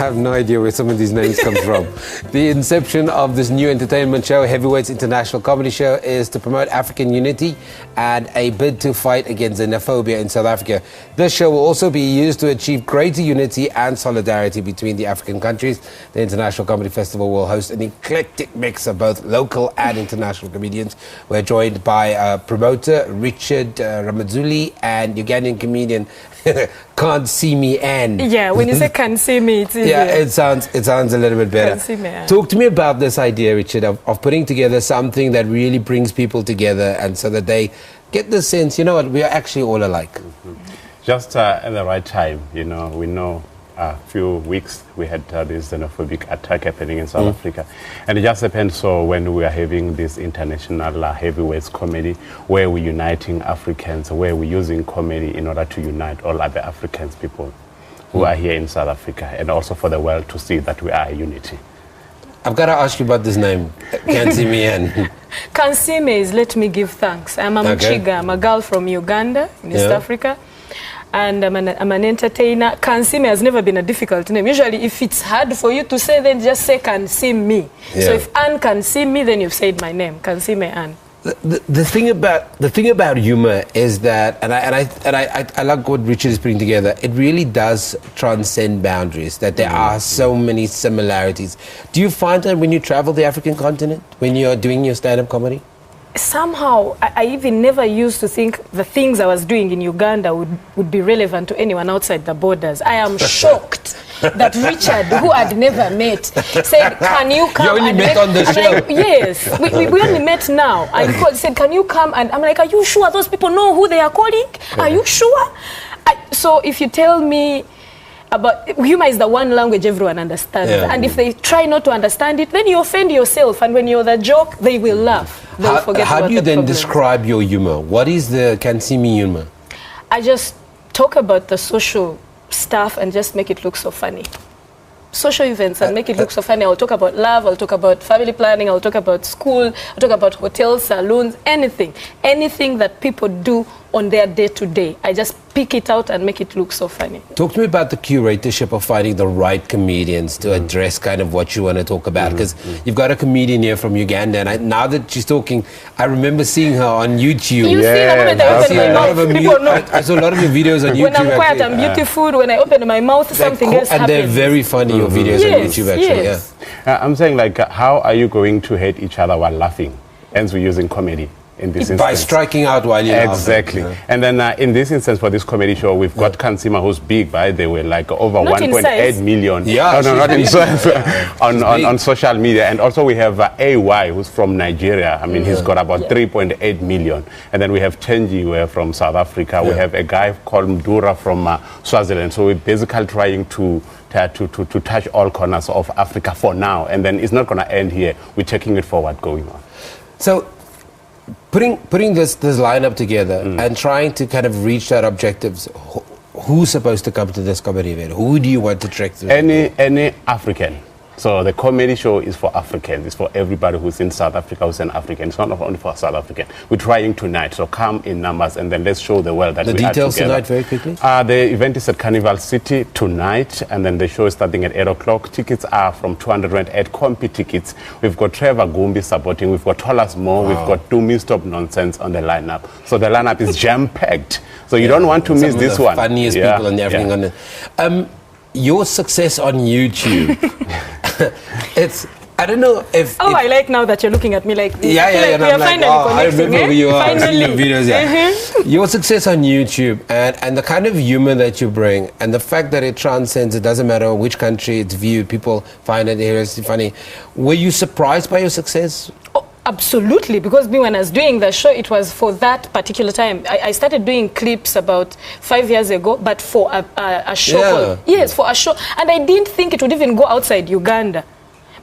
have no idea where some of these names come from. The inception of this new entertainment show, Heavyweights International Comedy Show, is to promote African unity and a bid to fight against xenophobia in South Africa. This show will also be used to achieve greater unity and solidarity between the African countries. The International Comedy Festival will host an eclectic mix of both local and international comedians. We're joined by promoter Richard Ramazuli and Ugandan comedian Can't See Me Ann. Yeah, when you say can't see me, it's easier. Yeah, it sounds a little bit better. Can't see me, Ann. Talk to me about this idea, Richard, of putting together something that really brings people together, and so that they get the sense, you know what, we are actually all alike. Mm-hmm. Just at the right time, you know, we know a few weeks we had this xenophobic attack happening in South Africa, and it just happened so when we are having this international heavyweights comedy where we're uniting Africans, where we're using comedy in order to unite all other Africans people who are here in South Africa, and also for the world to see that we are a unity. I've got to ask you about this name, Can't See Me Ann. Can't see me is let me give thanks. I'm a Mchiga. I'm a girl from Uganda, in East Africa. And I'm an entertainer. Can see me has never been a difficult name. Usually, if it's hard for you to say, then just say can see me. Yeah. So if Ann can see me, then you've said my name. Can see me, Ann. The thing about humor is that, and I like what Richard is putting together. It really does transcend boundaries. That there are so many similarities. Do you find that when you travel the African continent, when you're doing your stand-up comedy? Somehow, I even never used to think the things I was doing in Uganda would be relevant to anyone outside the borders. I am shocked that Richard, who I'd never met, said, can you come? You only met on the show. Like, yes, we only met now. I said, can you come? And I'm like, are you sure those people know who they are calling? Are you sure? So if you tell me about humor is the one language everyone understands, and if they try not to understand it, then you offend yourself, and when you're the joke, they will laugh. They'll forget how about do you the then problem. describe your humor? What is the Can't See Me humor? I just talk about the social stuff and just make it look so funny. Social events and make it look so funny. I'll talk about love, I'll talk about family planning, I'll talk about school, I'll talk about hotels, saloons, anything that people do on their day-to-day. I just pick it out and make it look so funny. Talk to me about the curatorship of finding the right comedians to address kind of what you want to talk about, because you've got a comedian here from Uganda, and now that she's talking, I remember seeing her on YouTube. You see the moment I open my mouth, I saw a lot of your videos on YouTube. When I'm quiet, I'm beautiful. When I open my mouth, something else happens. And they're very funny, your videos on YouTube, actually. I'm saying, like, how are you going to hate each other while laughing? Hence, we're using comedy in this instance. By striking out while you're Exactly. laughing. And then in this instance, for this comedy show, we've got Kansima, who's big, right? They were like over 1.8 million. Yeah, no, not in size. on social media. And also we have AY, who's from Nigeria. I mean, he's got about 3.8 million. And then we have Chenji, who are from South Africa. We have a guy called Mdura from Swaziland. So we're basically trying to touch all corners of Africa for now. And then it's not going to end here. We're taking it forward going on. So putting this lineup together and trying to kind of reach that objectives, who's supposed to come to this comedy event? Who do you want to track to? Any African. So the comedy show is for Africans. It's for everybody who's in South Africa who's an African. It's not only for South African. We're trying tonight, so come in numbers and then let's show the world that we are together. The details tonight, very quickly. The event is at Carnival City tonight, and then the show is starting at 8 o'clock. Tickets are from 200 Rand at Compi Tickets. We've got Trevor Gumbi supporting. We've got Tolas Mo. We've got Dumi Stop Nonsense on the lineup. So the lineup is jam-packed. So you don't want to miss this one. Funniest people on the African continent. Your success on YouTube. I don't know if... I like now that you're looking at me like this. Yeah. We are finally I remember who you are. Finally. Your videos, Your success on YouTube and the kind of humor that you bring and the fact that it transcends, it doesn't matter which country it's viewed, people find it hilariously funny. Were you surprised by your success? Oh, absolutely, because when I was doing the show, it was for that particular time. I started doing clips about 5 years ago, but for a show. Yes, for a show. And I didn't think it would even go outside Uganda.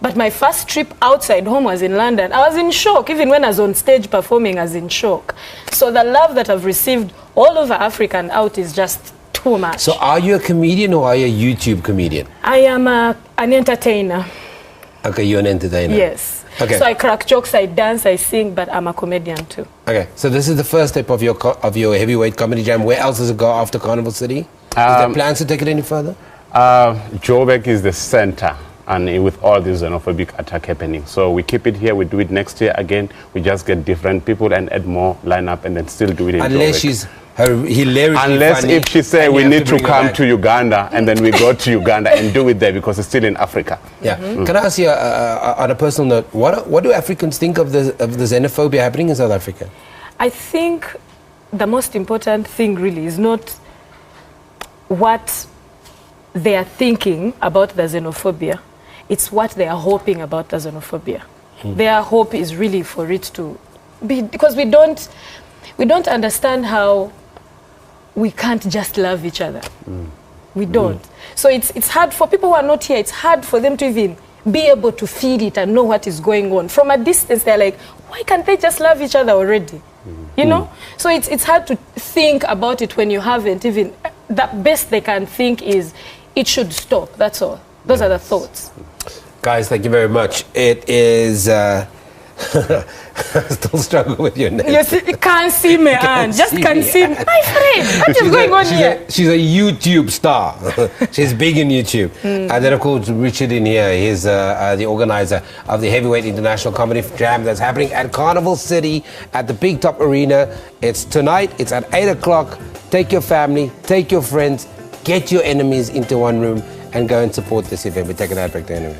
But my first trip outside home was in London. I was in shock. Even when I was on stage performing, I was in shock. So the love that I've received all over Africa and out is just too much. So are you a comedian or are you a YouTube comedian? I am an entertainer. Okay, you're an entertainer. Yes. Okay. So I crack jokes, I dance, I sing, but I'm a comedian too. Okay, so this is the first step of your heavyweight comedy jam. Where else does it go after Carnival City? Is there plans to take it any further? Joburg is the center, and with all this xenophobic attack happening. So we keep it here, we do it next year again, we just get different people and add more lineup and then still do it in Unless Joburg. she's hilariously Unless funny, if she say we need to come back to Uganda and then we go to Uganda and do it there because it's still in Africa. Yeah. Can I ask you on a personal note, what do Africans think of the xenophobia happening in South Africa? I think the most important thing really is not what they are thinking about the xenophobia. It's what they are hoping about the xenophobia. Their hope is really for it to be, because we don't understand how we can't just love each other. We don't. So it's hard for people who are not here, it's hard for them to even be able to feel it and know what is going on. From a distance, they're like, why can't they just love each other already? You know? So it's hard to think about it when you haven't even, the best they can think is, it should stop, that's all. Those are the thoughts. Guys, thank you very much. It is... I still struggle with your name. You can't see me, Anne. Just can't see me. My friend, what is going on here? She's a YouTube star. She's big in YouTube. And then, of course, Richard in here. He's the organizer of the Heavyweight International Comedy Jam that's happening at Carnival City at the Big Top Arena. It's tonight. It's at 8 o'clock. Take your family, take your friends, get your enemies into one room and go and support this event. We're taking that break there anyway.